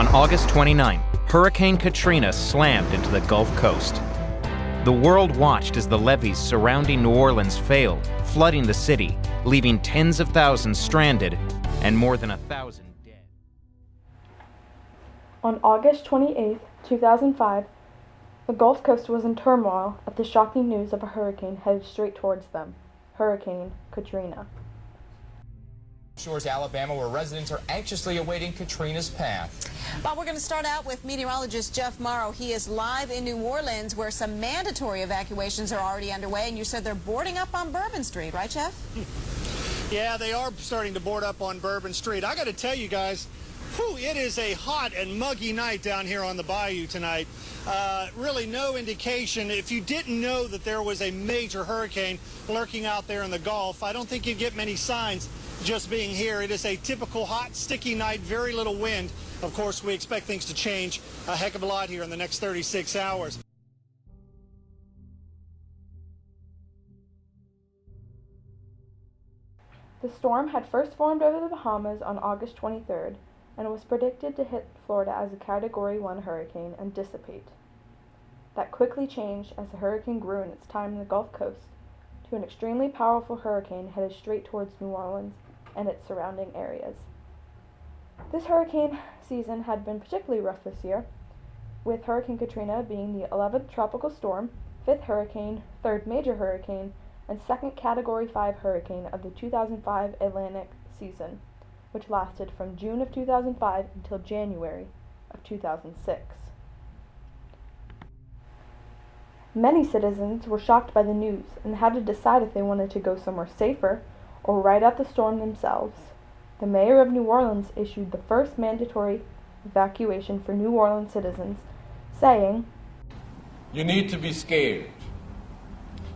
On August 29, Hurricane Katrina slammed into the Gulf Coast. The world watched as the levees surrounding New Orleans failed, flooding the city, leaving tens of thousands stranded and more than 1,000 dead. On August 28, 2005, the Gulf Coast was in turmoil at the shocking news of a hurricane headed straight towards them, Hurricane Katrina. Shores, Alabama, where residents are anxiously awaiting Katrina's path. Bob, we're going to start out with meteorologist Jeff Morrow. He is live in New Orleans, where some mandatory evacuations are already underway, and you said they're boarding up on Bourbon Street, right, Jeff? Yeah, they are starting to board up on Bourbon Street. I got to tell you guys, it is a hot and muggy night down here on the bayou tonight. Really no indication. If you didn't know that there was a major hurricane lurking out there in the Gulf, I don't think you'd get many signs just being here. It is a typical hot, sticky night, very little wind. Of course, we expect things to change a heck of a lot here in the next 36 hours. The storm had first formed over the Bahamas on August 23rd and was predicted to hit Florida as a Category 1 hurricane and dissipate. That quickly changed as the hurricane grew in its time in the Gulf Coast to an extremely powerful hurricane headed straight towards New Orleans and its surrounding areas. This hurricane season had been particularly rough this year, with Hurricane Katrina being the 11th tropical storm, 5th hurricane, 3rd major hurricane, and 2nd Category 5 hurricane of the 2005 Atlantic season, which lasted from June of 2005 until January of 2006. Many citizens were shocked by the news and had to decide if they wanted to go somewhere safer or ride out the storm themselves. The mayor of New Orleans issued the first mandatory evacuation for New Orleans citizens, saying, "You need to be scared.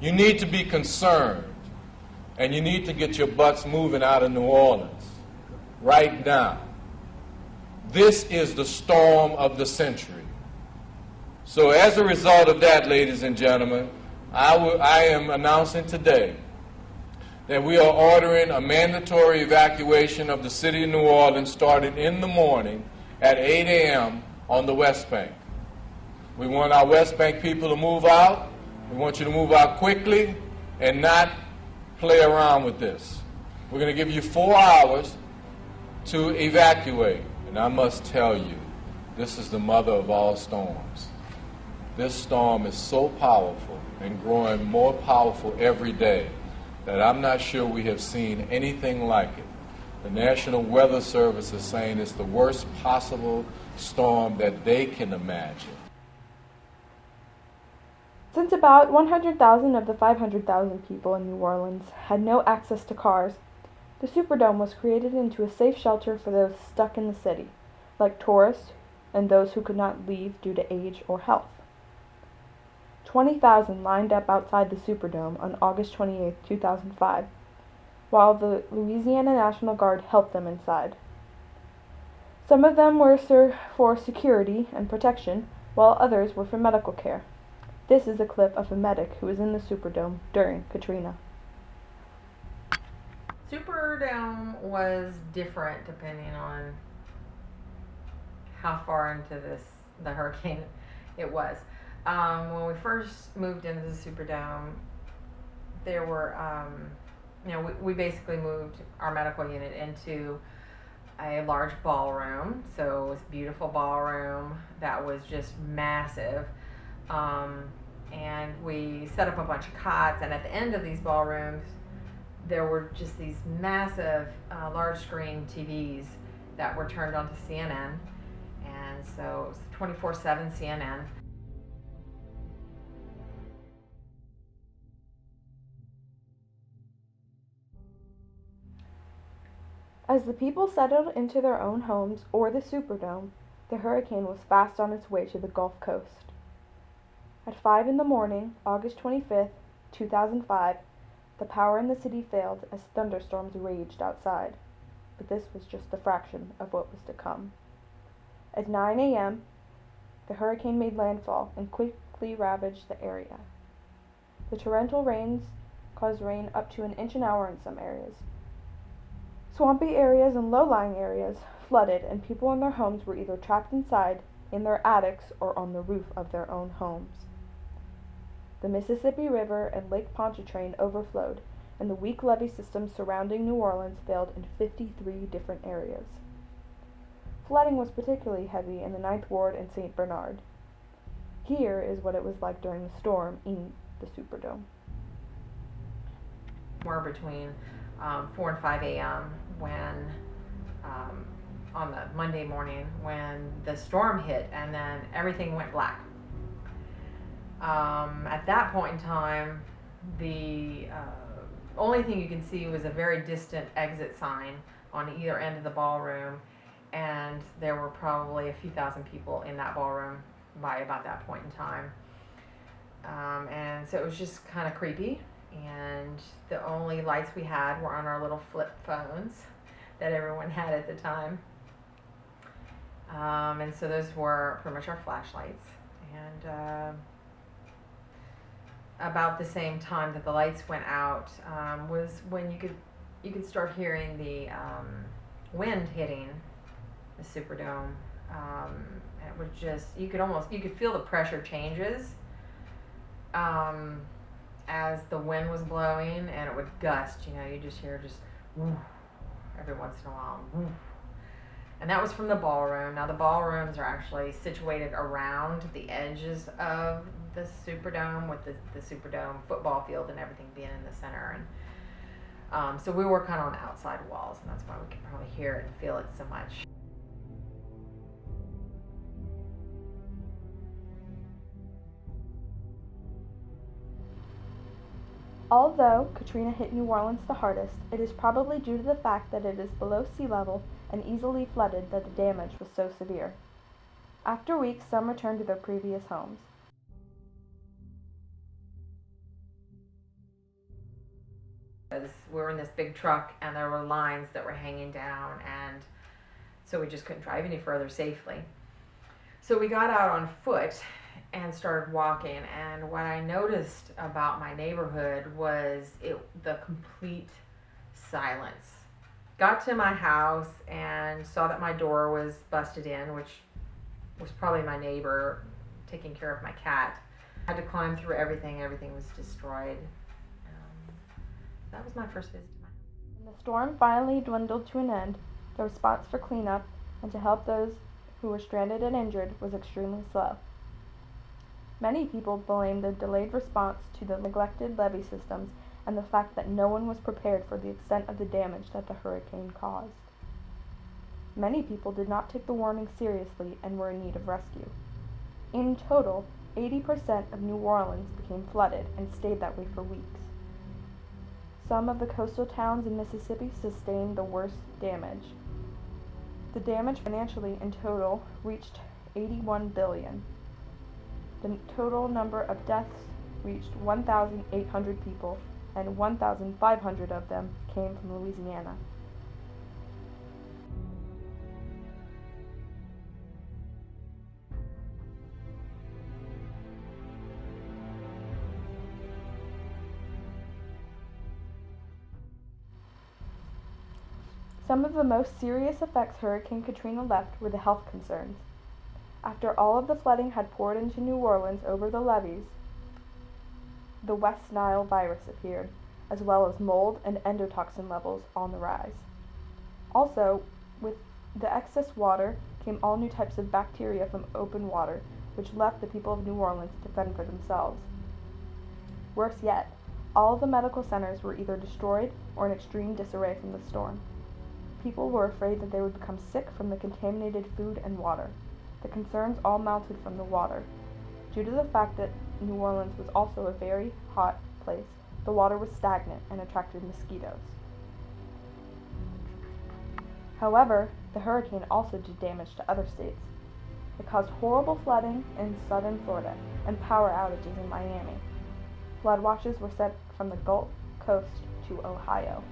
You need to be concerned. And you need to get your butts moving out of New Orleans right now. This is the storm of the century." So as a result of that, ladies and gentlemen, I am announcing today that we are ordering a mandatory evacuation of the city of New Orleans starting in the morning at 8 a.m. on the West Bank. We want our West Bank people to move out. We want you to move out quickly and not play around with this. We're going to give you 4 hours to evacuate. And I must tell you, this is the mother of all storms. This storm is so powerful and growing more powerful every day that I'm not sure we have seen anything like it. The National Weather Service is saying it's the worst possible storm that they can imagine. Since about 100,000 of the 500,000 people in New Orleans had no access to cars, the Superdome was created into a safe shelter for those stuck in the city, like tourists and those who could not leave due to age or health. 20,000 lined up outside the Superdome on August 28, 2005, while the Louisiana National Guard helped them inside. Some of them were for security and protection, while others were for medical care. This is a clip of a medic who was in the Superdome during Katrina. Superdome was different depending on how far into the hurricane it was. When we first moved into the Superdome, there were, we basically moved our medical unit into a large ballroom. So it was a beautiful ballroom that was just massive. And we set up a bunch of cots, and at the end of these ballrooms, there were just these massive large screen TVs that were turned onto CNN. And so it was 24/7 CNN. As the people settled into their own homes or the Superdome, the hurricane was fast on its way to the Gulf Coast. At 5 in the morning, August 25, 2005, the power in the city failed as thunderstorms raged outside, but this was just a fraction of what was to come. At 9 a.m., the hurricane made landfall and quickly ravaged the area. The torrential rains caused rain up to an inch an hour in some areas. Swampy areas and low-lying areas flooded, and people in their homes were either trapped inside, in their attics, or on the roof of their own homes. The Mississippi River and Lake Pontchartrain overflowed, and the weak levee system surrounding New Orleans failed in 53 different areas. Flooding was particularly heavy in the Ninth Ward and St. Bernard. Here is what it was like during the storm in the Superdome. Somewhere between 4 and 5 a.m. when on the Monday morning when the storm hit, and then everything went black. At that point in time, the only thing you can see was a very distant exit sign on either end of the ballroom, and there were probably a few thousand people in that ballroom by about that point in time. And so it was just kind of creepy, and the only lights we had were on our little flip phones that everyone had at the time. And so those were pretty much our flashlights. And about the same time that the lights went out was when you could start hearing the wind hitting the Superdome. It was just, you could feel the pressure changes as the wind was blowing, and it would gust. You just hear woof, every once in a while. Woof. And that was from the ballroom. Now the ballrooms are actually situated around the edges of the Superdome, with the Superdome football field and everything being in the center. And so we were kind of on the outside walls, and that's why we could probably hear it and feel it so much. Although Katrina hit New Orleans the hardest, it is probably due to the fact that it is below sea level and easily flooded that the damage was so severe. After weeks, some returned to their previous homes. We were in this big truck, and there were lines that were hanging down, and so we just couldn't drive any further safely. So we got out on foot and started walking, and what I noticed about my neighborhood was the complete silence. Got to my house and saw that my door was busted in, which was probably my neighbor taking care of my cat. I had to climb through everything. Everything was destroyed. That was my first visit to my house. When the storm finally dwindled to an end, the response for cleanup and to help those who were stranded and injured was extremely slow. Many people blamed the delayed response to the neglected levee systems and the fact that no one was prepared for the extent of the damage that the hurricane caused. Many people did not take the warning seriously and were in need of rescue. In total, 80% of New Orleans became flooded and stayed that way for weeks. Some of the coastal towns in Mississippi sustained the worst damage. The damage financially in total reached $81 billion. The total number of deaths reached 1,800 people, and 1,500 of them came from Louisiana. Some of the most serious effects Hurricane Katrina left were the health concerns. After all of the flooding had poured into New Orleans over the levees, the West Nile virus appeared, as well as mold and endotoxin levels on the rise. Also, with the excess water came all new types of bacteria from open water, which left the people of New Orleans to fend for themselves. Worse yet, all of the medical centers were either destroyed or in extreme disarray from the storm. People were afraid that they would become sick from the contaminated food and water. The concerns all mounted from the water. Due to the fact that New Orleans was also a very hot place, the water was stagnant and attracted mosquitoes. However, the hurricane also did damage to other states. It caused horrible flooding in southern Florida and power outages in Miami. Flood watches were set from the Gulf Coast to Ohio.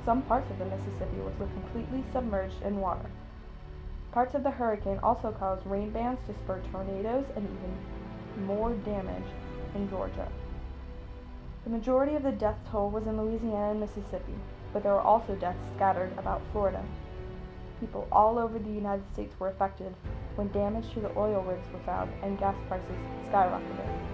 Some parts of the Mississippi were completely submerged in water. Parts of the hurricane also caused rain bands to spur tornadoes and even more damage in Georgia. The majority of the death toll was in Louisiana and Mississippi. but there were also deaths scattered about Florida. People all over the United States were affected when damage to the oil rigs were found and gas prices skyrocketed.